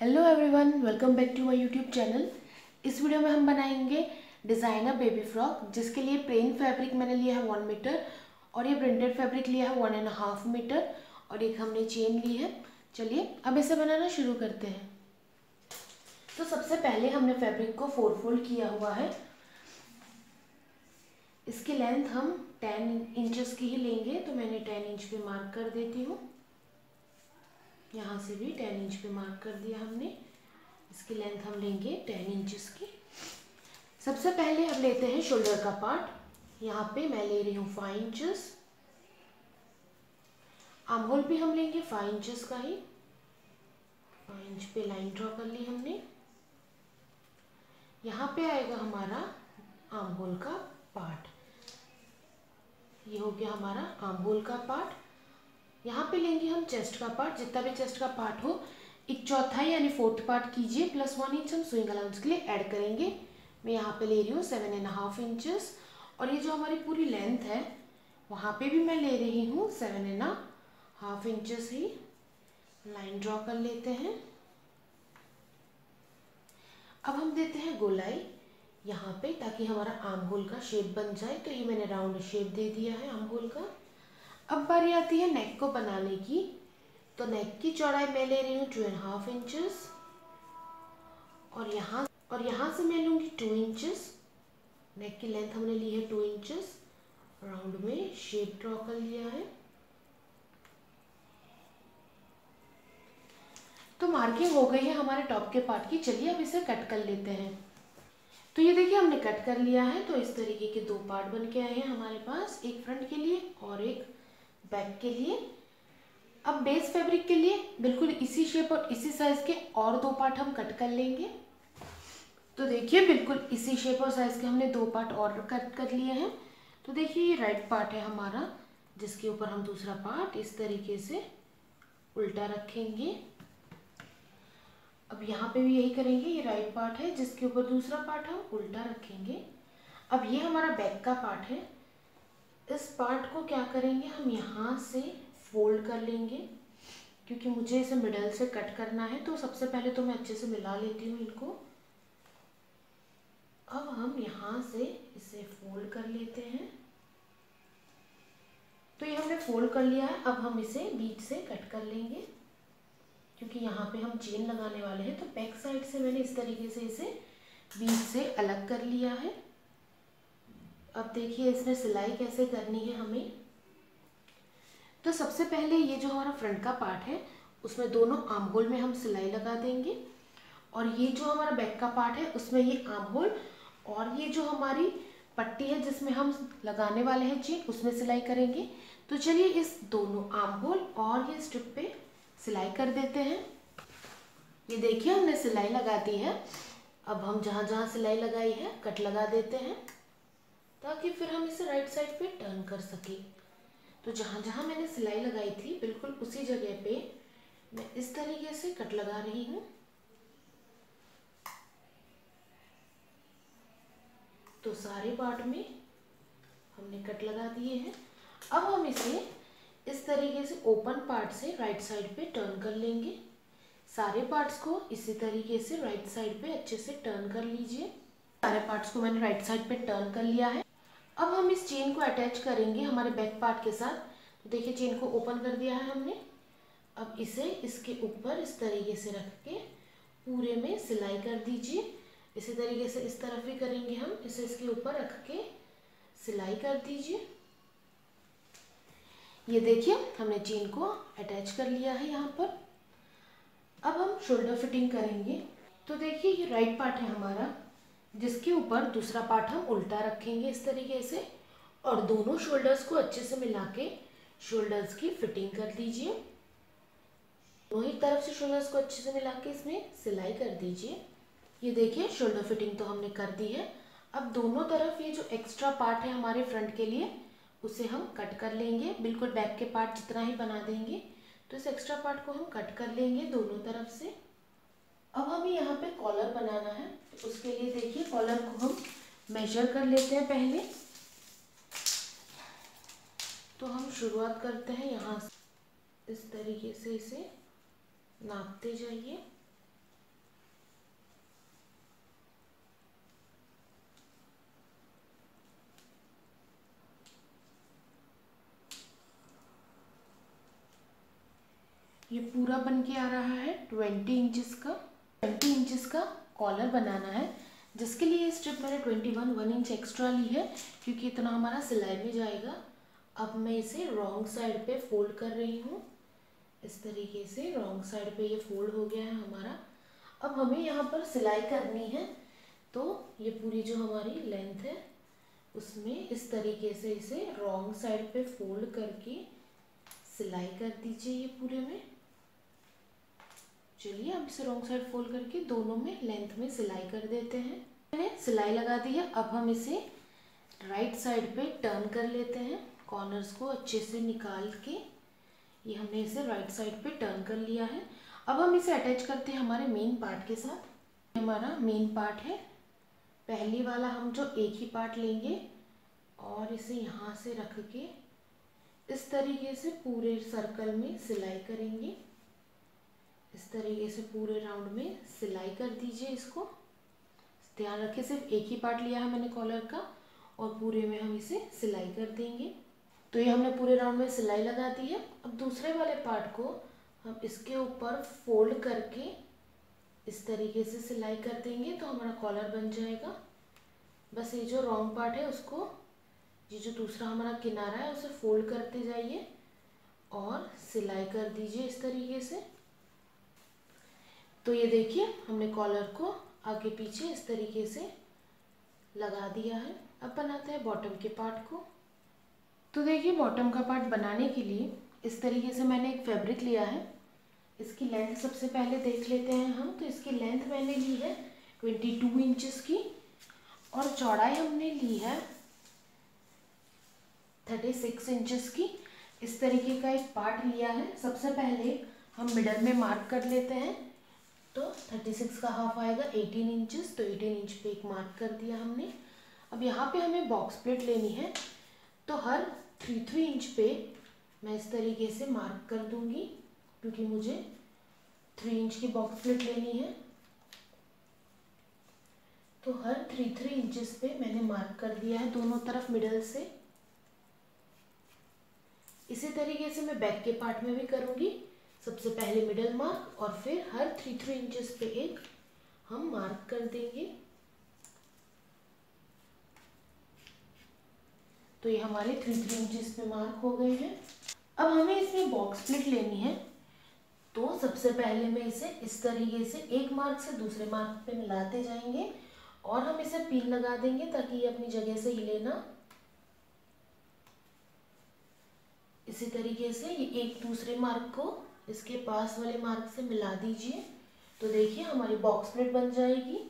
Hello everyone, welcome back to my YouTube channel. इस video में हम बनाएंगे डिज़ाइनर बेबी फ्रॉक, जिसके लिए प्लेन फैब्रिक मैंने लिया है 1 मीटर और ये प्रिंटेड फैब्रिक लिया है 1.5 मीटर और एक हमने चेन ली है। चलिए अब इसे बनाना शुरू करते हैं। तो सबसे पहले हमने फैब्रिक को 4 फोल्ड किया हुआ है। इसकी लेंथ हम 10 इंचेस की ही लेंगे, तो मैंने 10 इंच पे मार्क कर देती हूँ। यहाँ से भी 10 इंच पे मार्क कर दिया हमने। इसकी लेंथ हम लेंगे 10 इंचेस की। सबसे पहले अब लेते हैं शोल्डर का पार्ट। यहाँ पे मैं ले रही हूँ 5 इंचेस। आर्म होल भी हम लेंगे 5 इंचेस का ही। 5 इंच पे लाइन ड्रॉ कर ली हमने। यहाँ पे आएगा हमारा आर्म होल का पार्ट। ये हो गया हमारा आर्म होल का पार्ट। यहाँ पे लेंगे हम चेस्ट का पार्ट। जितना भी चेस्ट का पार्ट हो, 1/4 यानी 4th पार्ट कीजिए, प्लस 1 इंच हम स्विंग अलाउंस के लिए ऐड करेंगे। मैं यहाँ पे ले रही हूँ 7.5 इंचेस और ये जो हमारी पूरी लेंथ है वहाँ पे भी मैं ले रही हूँ 7.5 इंचेस ही। लाइन ड्रॉ कर लेते हैं। अब हम देते हैं गोलाई यहाँ पे, ताकि हमारा आर्म होल का शेप बन जाए। तो ये मैंने राउंड शेप दे दिया है आर्म होल का। अब बारी आती है नेक को बनाने की। तो नेक की चौड़ाई मैं ले रही हूँ 2.5 इंचेस और यहाँ से मैं लूँगी 2 इंचेस। नेक की लेंथ हमने ली है 2 इंचेस। राउंड में शेप ड्रॉ कर लिया है। तो मार्किंग हो गई है हमारे टॉप के पार्ट की। चलिए अब इसे कट कर लेते हैं। तो ये देखिए हमने कट कर लिया है। तो इस तरीके के 2 पार्ट बन के आए हैं हमारे पास, एक फ्रंट के लिए और एक बैक के लिए। अब बेस फैब्रिक के लिए बिल्कुल इसी शेप और इसी साइज के और 2 पार्ट हम कट कर लेंगे। तो देखिए बिल्कुल इसी शेप और साइज के हमने 2 पार्ट और कट कर लिए हैं। तो देखिए ये राइट पार्ट है हमारा, जिसके ऊपर हम दूसरा पार्ट इस तरीके से उल्टा रखेंगे। अब यहाँ पे भी यही करेंगे। ये राइट पार्ट है जिसके ऊपर दूसरा पार्ट हम उल्टा रखेंगे। अब ये हमारा बैक का पार्ट है। इस पार्ट को क्या करेंगे, हम यहाँ से फोल्ड कर लेंगे, क्योंकि मुझे इसे मिडल से कट करना है। तो सबसे पहले तो मैं अच्छे से मिला लेती हूँ इनको। अब हम यहाँ से इसे फोल्ड कर लेते हैं। तो ये हमने फोल्ड कर लिया है। अब हम इसे बीच से कट कर लेंगे, क्योंकि यहाँ पे हम चेन लगाने वाले हैं। तो बैक साइड से मैंने इस तरीके से इसे बीच से अलग कर लिया है। अब देखिए इसमें सिलाई कैसे करनी है हमें। तो सबसे पहले ये जो हमारा फ्रंट का पार्ट है उसमें दोनों आर्म होल में हम सिलाई लगा देंगे, और ये जो हमारा बैक का पार्ट है उसमें ये आर्म होल और ये जो हमारी पट्टी है जिसमें हम लगाने वाले हैं चेन, उसमें सिलाई करेंगे। तो चलिए इस दोनों आर्म होल और ये स्ट्रिप पे सिलाई कर देते हैं। ये देखिए हमने सिलाई लगा दी है। अब हम जहाँ जहाँ सिलाई लगाई है कट लगा देते हैं, ताकि फिर हम इसे राइट साइड पे टर्न कर सकें। तो जहाँ जहाँ मैंने सिलाई लगाई थी बिल्कुल उसी जगह पे मैं इस तरीके से कट लगा रही हूँ। तो सारे पार्ट में हमने कट लगा दिए हैं। अब हम इसे इस तरीके से ओपन पार्ट से राइट साइड पे टर्न कर लेंगे। सारे पार्ट्स को इसी तरीके से राइट साइड पे अच्छे से टर्न कर लीजिए। सारे पार्ट्स को मैंने राइट साइड पे टर्न कर लिया है। अब हम इस चेन को अटैच करेंगे हमारे बैक पार्ट के साथ। तो देखिए चेन को ओपन कर दिया है हमने। अब इसे इसके ऊपर इस तरीके से रख के पूरे में सिलाई कर दीजिए। इसी तरीके से इस तरफ भी करेंगे हम। इसे इसके ऊपर रख के सिलाई कर दीजिए। ये देखिए हमने चेन को अटैच कर लिया है यहाँ पर। अब हम शोल्डर फिटिंग करेंगे। तो देखिए ये राइट पार्ट है हमारा, जिसके ऊपर दूसरा पार्ट हम उल्टा रखेंगे इस तरीके से, और दोनों शोल्डर्स को अच्छे से मिला के शोल्डर्स की फिटिंग कर दीजिए। दोनों ही तरफ से शोल्डर्स को अच्छे से मिला के इसमें सिलाई कर दीजिए। ये देखिए शोल्डर फिटिंग तो हमने कर दी है। अब दोनों तरफ ये जो एक्स्ट्रा पार्ट है हमारे फ्रंट के लिए उसे हम कट कर लेंगे। बिल्कुल बैक के पार्ट जितना ही बना देंगे। तो इस एक्स्ट्रा पार्ट को हम कट कर लेंगे दोनों तरफ से। अब हमें यहाँ पे कॉलर बनाना है। तो उसके लिए देखिए कॉलर को हम मेजर कर लेते हैं पहले। तो हम शुरुआत करते हैं यहाँ से, इस तरीके से इसे नापते जाइए। ये पूरा बन के आ रहा है 20 इंचेस का। 20 इंचेस का कॉलर बनाना है, जिसके लिए स्ट्रिप मैंने 1 इंच एक्स्ट्रा ली है क्योंकि इतना हमारा सिलाई में जाएगा। अब मैं इसे रॉन्ग साइड पे फोल्ड कर रही हूँ। इस तरीके से रॉन्ग साइड पे ये फोल्ड हो गया है हमारा। अब हमें यहाँ पर सिलाई करनी है, तो ये पूरी जो हमारी लेंथ है उसमें इस तरीके से इसे रॉन्ग साइड पे फोल्ड करके सिलाई कर दीजिए ये पूरे में। चलिए अब इसे रॉन्ग साइड फोल्ड करके दोनों में लेंथ में सिलाई कर देते हैं। मैंने सिलाई लगा दी है। अब हम इसे राइट साइड पे टर्न कर लेते हैं, कॉर्नर्स को अच्छे से निकाल के। ये हमने इसे राइट साइड पे टर्न कर लिया है। अब हम इसे अटैच करते हैं हमारे मेन पार्ट के साथ। हमारा मेन पार्ट है, पहली वाला हम जो एक ही पार्ट लेंगे और इसे यहाँ से रख के इस तरीके से पूरे सर्कल में सिलाई करेंगे। इस तरीके से पूरे राउंड में सिलाई कर दीजिए इसको। ध्यान रखिए सिर्फ एक ही पार्ट लिया है मैंने कॉलर का और पूरे में हम इसे सिलाई कर देंगे। तो ये हमने पूरे राउंड में सिलाई लगा दी है। अब दूसरे वाले पार्ट को हम इसके ऊपर फोल्ड करके इस तरीके से सिलाई कर देंगे तो हमारा कॉलर बन जाएगा। बस ये जो रॉन्ग पार्ट है उसको, ये जो दूसरा हमारा किनारा है उसे फोल्ड करते जाइए और सिलाई कर दीजिए इस तरीके से। तो ये देखिए हमने कॉलर को आगे पीछे इस तरीके से लगा दिया है। अब बनाते हैं बॉटम के पार्ट को। तो देखिए बॉटम का पार्ट बनाने के लिए इस तरीके से मैंने एक फैब्रिक लिया है। इसकी लेंथ सबसे पहले देख लेते हैं हम। तो इसकी लेंथ मैंने ली है 22 इंचेस की और चौड़ाई हमने ली है 36 इंचेस की। इस तरीके का एक पार्ट लिया है। सबसे पहले हम मिडल में मार्क कर लेते हैं। तो 36 का हाफ आएगा 18 इंचेस, तो 18 इंच पे एक मार्क कर दिया हमने। अब यहाँ पे हमें बॉक्स प्लेट लेनी है, तो हर 3 इंच पे मैं इस तरीके से मार्क कर दूंगी क्योंकि मुझे 3 इंच की बॉक्स प्लेट लेनी है। तो हर 3 इंचेस पे मैंने मार्क कर दिया है दोनों तरफ मिडल से। इसी तरीके से मैं बैक के पार्ट में भी करूंगी। सबसे पहले मिडल मार्क और फिर हर 3 इंचेस पे एक हम मार्क कर देंगे। तो ये हमारे 3 इंचेस पे मार्क हो गए हैं। अब हमें इसमें बॉक्स प्लेट लेनी है, तो सबसे पहले मैं इसे इस तरीके से एक मार्क से दूसरे मार्क पे मिलाते जाएंगे और हम इसे पिन लगा देंगे ताकि ये अपनी जगह से हिले ना। इसी तरीके से ये एक दूसरे मार्क को इसके पास वाले मार्क से मिला दीजिए। तो देखिए हमारी बॉक्स प्लेट बन जाएगी।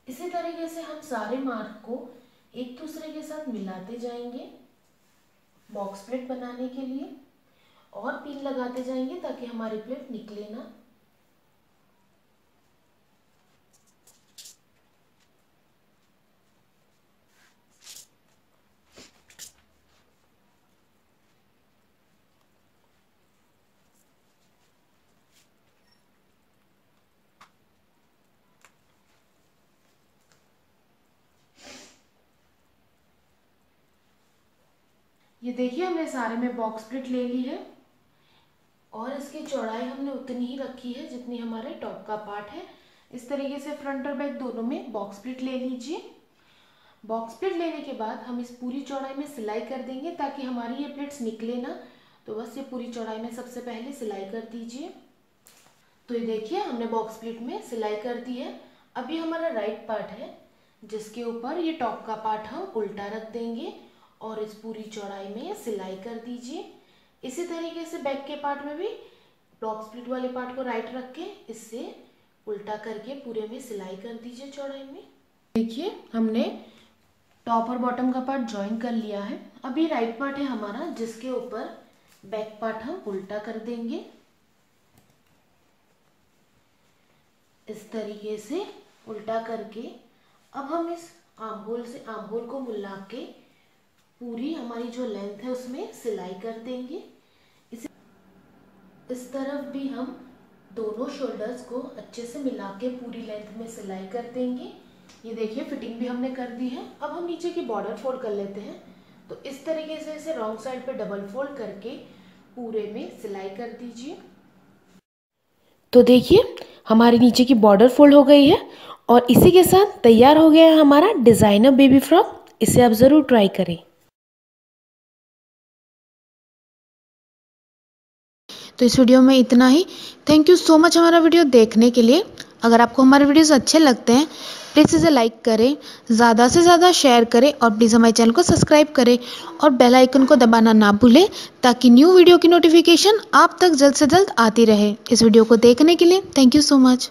इसी तरीके से हम सारे मार्क को एक दूसरे के साथ मिलाते जाएंगे बॉक्स प्लेट बनाने के लिए और पिन लगाते जाएंगे ताकि हमारी प्लेट निकले ना। ये देखिए हमने सारे में बॉक्स प्लेट ले ली है और इसकी चौड़ाई हमने उतनी ही रखी है जितनी हमारे टॉप का पार्ट है। इस तरीके से फ्रंट और बैक दोनों में बॉक्स प्लेट ले लीजिए। बॉक्स प्लेट लेने के बाद हम इस पूरी चौड़ाई में सिलाई कर देंगे ताकि हमारी ये प्लेट्स निकले ना। तो बस ये पूरी चौड़ाई में सबसे पहले सिलाई कर दीजिए। तो ये देखिए हमने बॉक्स प्लेट में सिलाई कर दी है। अब ये हमारा राइट पार्ट है जिसके ऊपर ये टॉप का पार्ट हम उल्टा रख देंगे और इस पूरी चौड़ाई में सिलाई कर दीजिए। इसी तरीके से बैक के पार्ट में भी बॉक्स प्लेट वाले पार्ट को राइट रख के इससे उल्टा करके पूरे में सिलाई कर दीजिए चौड़ाई में। देखिए हमने टॉप और बॉटम का पार्ट ज्वाइन कर लिया है। अब ये राइट पार्ट है हमारा जिसके ऊपर बैक पार्ट हम उल्टा कर देंगे इस तरीके से उल्टा करके। अब हम इस आर्म होल से आर्म होल को मिला के पूरी हमारी जो लेंथ है उसमें सिलाई कर देंगे। इस तरफ भी हम दोनों शोल्डर्स को अच्छे से मिला के पूरी लेंथ में सिलाई कर देंगे। ये देखिए फिटिंग भी हमने कर दी है। अब हम नीचे की बॉर्डर फोल्ड कर लेते हैं। तो इस तरीके से इसे रॉन्ग साइड पे डबल फोल्ड करके पूरे में सिलाई कर दीजिए। तो देखिए हमारे नीचे की बॉर्डर फोल्ड हो गई है और इसी के साथ तैयार हो गया है हमारा डिज़ाइनर बेबी फ्रॉक। इसे आप ज़रूर ट्राई करें। तो इस वीडियो में इतना ही। थैंक यू सो मच हमारा वीडियो देखने के लिए। अगर आपको हमारे वीडियोस अच्छे लगते हैं प्लीज़ इसे लाइक करें, ज़्यादा से ज़्यादा शेयर करें और प्लीज़ हमारे चैनल को सब्सक्राइब करें और बेल आइकन को दबाना ना भूलें ताकि न्यू वीडियो की नोटिफिकेशन आप तक जल्द से जल्द आती रहे। इस वीडियो को देखने के लिए थैंक यू सो मच।